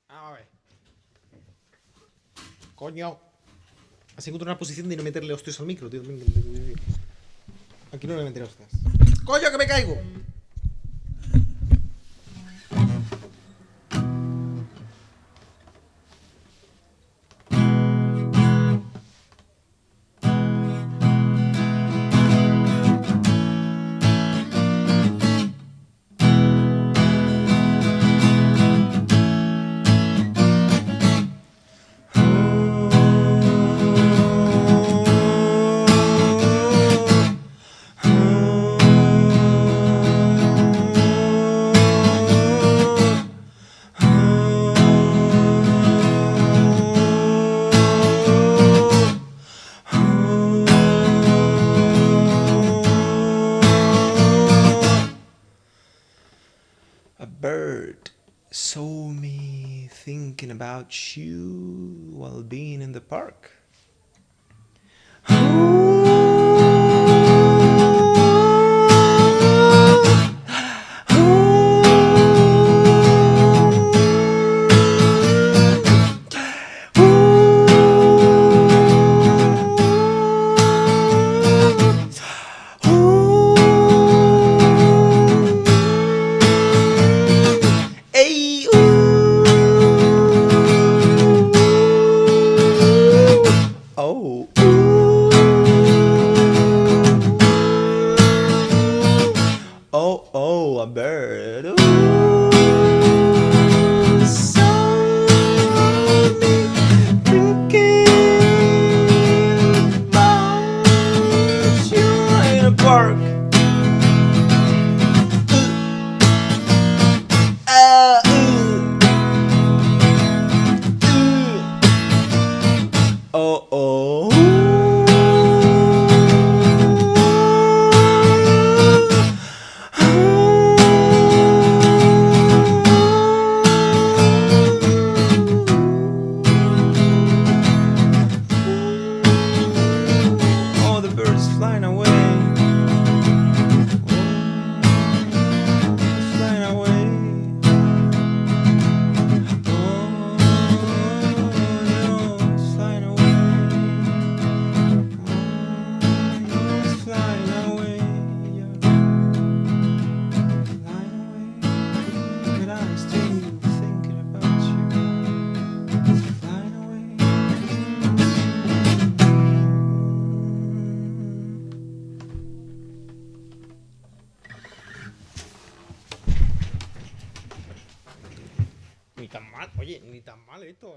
A ver. Coño. Has encontrado una posición de no meterle hostias al micro, tío. Aquí no le meteré hostias. ¡Coño, que me caigo! A bird saw me thinking about you while being in the park. Oh, oh, oh, a bird. Ooh, saw me thinking about you in a park. Oh, oh. Oh, the bird is flying away. It's flying away. Oh, no, it's flying away. Oh, it's flying away. Yeah. Flying away. But I'm still thinking about you. It's flying away. Ni tan mal, oye, ni tan mal esto,